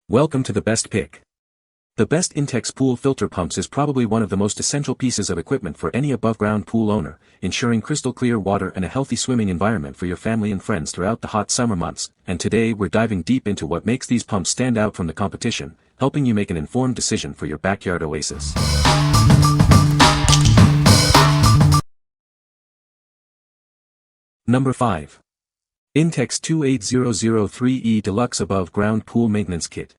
Welcome to the best pick. The best Intex pool filter pumps is probably one of the most essential pieces of equipment for any above-ground pool owner, ensuring crystal clear water and a healthy swimming environment for your family and friends throughout the hot summer months. And today we're diving deep into what makes these pumps stand out from the competition, helping you make an informed decision for your backyard oasis. Number 5. Intex 28003E Deluxe Above Ground Pool Maintenance Kit.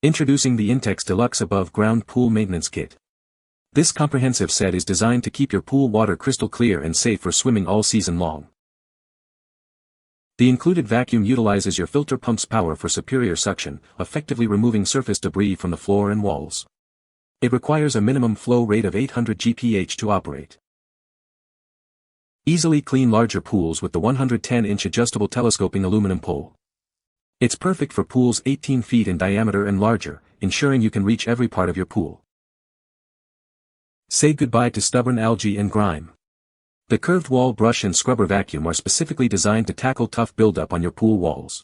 Introducing the Intex Deluxe Above Ground Pool Maintenance Kit. This comprehensive set is designed to keep your pool water crystal clear and safe for swimming all season long. The included vacuum utilizes your filter pump's power for superior suction, effectively removing surface debris from the floor and walls. It requires a minimum flow rate of 800 GPH to operate. Easily clean larger pools with the 110-inch adjustable telescoping aluminum pole. It's perfect for pools 18 feet in diameter and larger, ensuring you can reach every part of your pool. Say goodbye to stubborn algae and grime. The curved wall brush and scrubber vacuum are specifically designed to tackle tough buildup on your pool walls.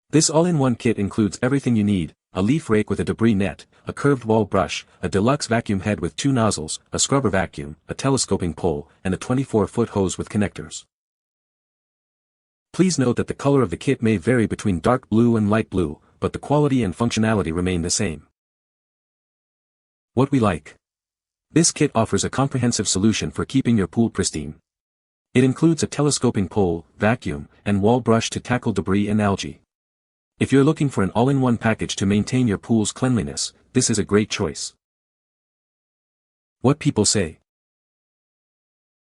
This all-in-one kit includes everything you need: a leaf rake with a debris net, a curved wall brush, a deluxe vacuum head with 2 nozzles, a scrubber vacuum, a telescoping pole, and a 24-foot hose with connectors. Please note that the color of the kit may vary between dark blue and light blue, but the quality and functionality remain the same. What we like. This kit offers a comprehensive solution for keeping your pool pristine. It includes a telescoping pole, vacuum, and wall brush to tackle debris and algae. If you're looking for an all-in-one package to maintain your pool's cleanliness, this is a great choice. What people say.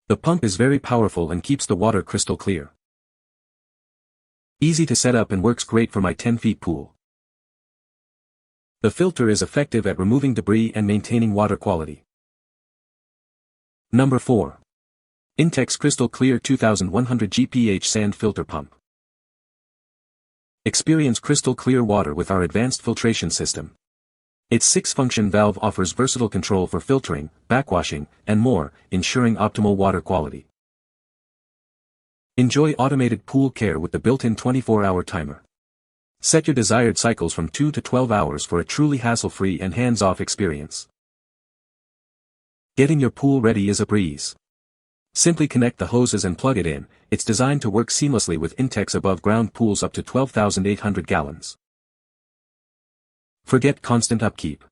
The pump is very powerful and keeps the water crystal clear. Easy to set up and works great for my 10-feet pool. The filter is effective at removing debris and maintaining water quality. Number 4. Intex Crystal Clear 2100 GPH Sand Filter Pump. Experience crystal clear water with our advanced filtration system. Its 6-function valve offers versatile control for filtering, backwashing, and more, ensuring optimal water quality. Enjoy automated pool care with the built-in 24-hour timer. Set your desired cycles from 2 to 12 hours for a truly hassle-free and hands-off experience. Getting your pool ready is a breeze. Simply connect the hoses and plug it in. It's designed to work seamlessly with Intex above-ground pools up to 12,800 gallons. Forget constant upkeep.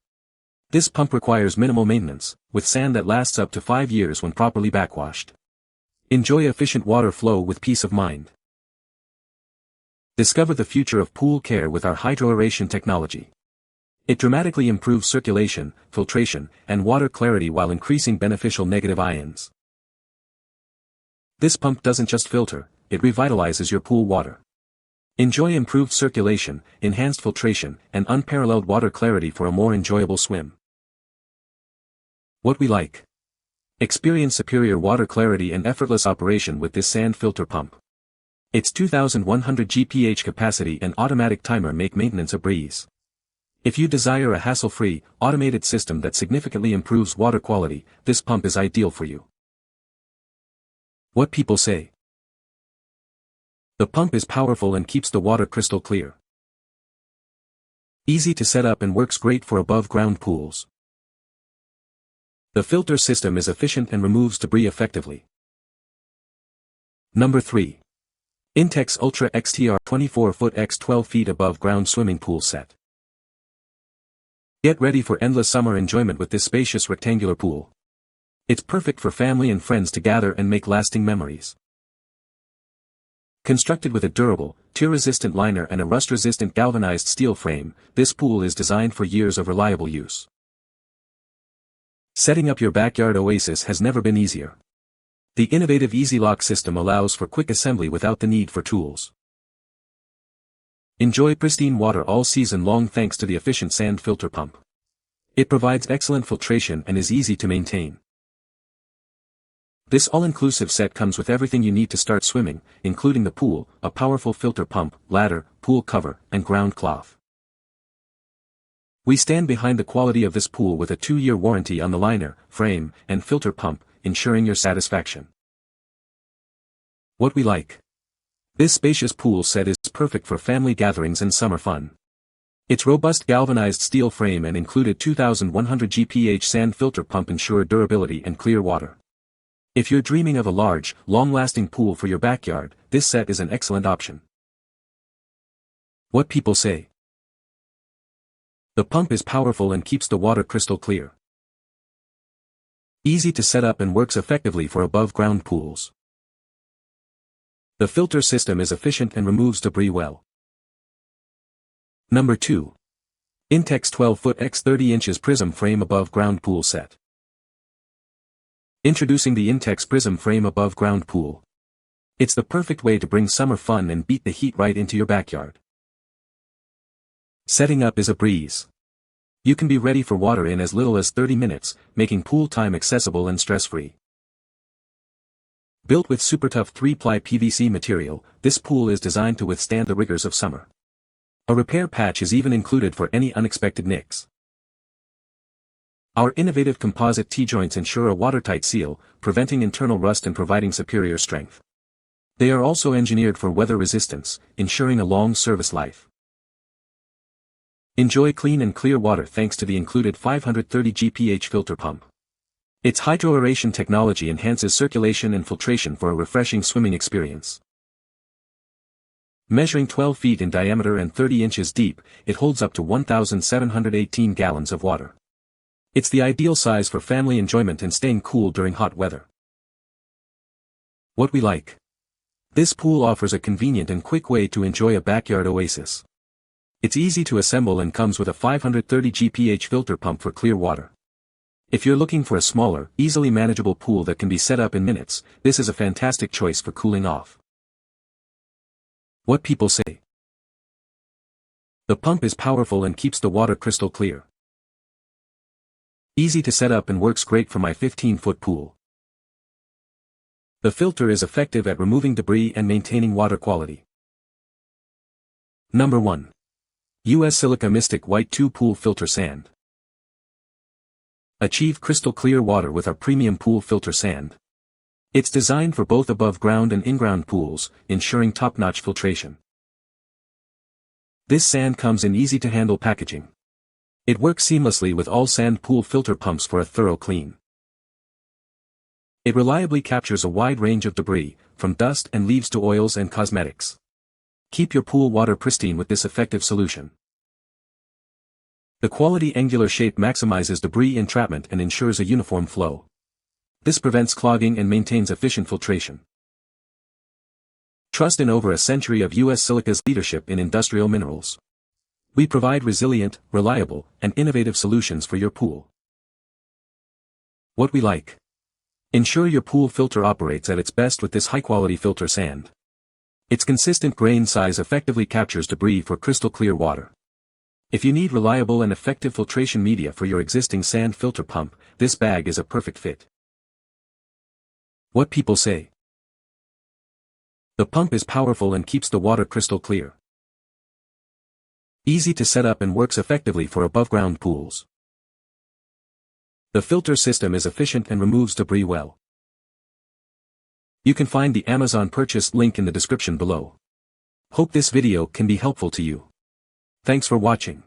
This pump requires minimal maintenance, with sand that lasts up to 5 years when properly backwashed. Enjoy efficient water flow with peace of mind. Discover the future of pool care with our hydroaeration technology. It dramatically improves circulation, filtration, and water clarity while increasing beneficial negative ions. This pump doesn't just filter, it revitalizes your pool water. Enjoy improved circulation, enhanced filtration, and unparalleled water clarity for a more enjoyable swim. What we like. Experience superior water clarity and effortless operation with this sand filter pump. Its 2100 GPH capacity and automatic timer make maintenance a breeze. If you desire a hassle-free, automated system that significantly improves water quality, this pump is ideal for you. What people say. The pump is powerful and keeps the water crystal clear. Easy to set up and works great for above-ground pools. The filter system is efficient and removes debris effectively. Number 3. Intex Ultra XTR 24-foot x 12 feet above ground swimming pool set. Get ready for endless summer enjoyment with this spacious rectangular pool. It's perfect for family and friends to gather and make lasting memories. Constructed with a durable, tear-resistant liner and a rust-resistant galvanized steel frame, this pool is designed for years of reliable use. Setting up your backyard oasis has never been easier. The innovative Easy Lock system allows for quick assembly without the need for tools. Enjoy pristine water all season long thanks to the efficient sand filter pump. It provides excellent filtration and is easy to maintain. This all-inclusive set comes with everything you need to start swimming, including the pool, a powerful filter pump, ladder, pool cover, and ground cloth. We stand behind the quality of this pool with a 2-year warranty on the liner, frame, and filter pump, ensuring your satisfaction. What we like. This spacious pool set is perfect for family gatherings and summer fun. Its robust galvanized steel frame and included 2100 GPH sand filter pump ensure durability and clear water. If you're dreaming of a large, long-lasting pool for your backyard, this set is an excellent option. What people say. The pump is powerful and keeps the water crystal clear. Easy to set up and works effectively for above-ground pools. The filter system is efficient and removes debris well. Number 2. Intex 12-foot x 30 inches Prism frame above-ground pool set. Introducing the Intex Prism frame above-ground pool. It's the perfect way to bring summer fun and beat the heat right into your backyard. Setting up is a breeze. You can be ready for water in as little as 30 minutes, making pool time accessible and stress-free. Built with super tough 3-ply PVC material, this pool is designed to withstand the rigors of summer. A repair patch is even included for any unexpected nicks. Our innovative composite T-joints ensure a watertight seal, preventing internal rust and providing superior strength. They are also engineered for weather resistance, ensuring a long service life. Enjoy clean and clear water thanks to the included 530 GPH filter pump. Its hydroaeration technology enhances circulation and filtration for a refreshing swimming experience. Measuring 12 feet in diameter and 30 inches deep, it holds up to 1,718 gallons of water. It's the ideal size for family enjoyment and staying cool during hot weather. What we like. This pool offers a convenient and quick way to enjoy a backyard oasis. It's easy to assemble and comes with a 530 GPH filter pump for clear water. If you're looking for a smaller, easily manageable pool that can be set up in minutes, this is a fantastic choice for cooling off. What people say. The pump is powerful and keeps the water crystal clear. Easy to set up and works great for my 15-foot pool. The filter is effective at removing debris and maintaining water quality. Number 1. US Silica Mystic White 2 Pool Filter Sand. Achieve crystal clear water with our premium pool filter sand. It's designed for both above-ground and in-ground pools, ensuring top-notch filtration. This sand comes in easy-to-handle packaging. It works seamlessly with all sand pool filter pumps for a thorough clean. It reliably captures a wide range of debris, from dust and leaves to oils and cosmetics. Keep your pool water pristine with this effective solution. The quality angular shape maximizes debris entrapment and ensures a uniform flow. This prevents clogging and maintains efficient filtration. Trust in over a century of US Silica's leadership in industrial minerals. We provide resilient, reliable, and innovative solutions for your pool. What we like. Ensure your pool filter operates at its best with this high-quality filter sand. Its consistent grain size effectively captures debris for crystal clear water. If you need reliable and effective filtration media for your existing sand filter pump, this bag is a perfect fit. What people say. The pump is powerful and keeps the water crystal clear. Easy to set up and works effectively for above-ground pools. The filter system is efficient and removes debris well. You can find the Amazon purchase link in the description below. Hope this video can be helpful to you. Thanks for watching.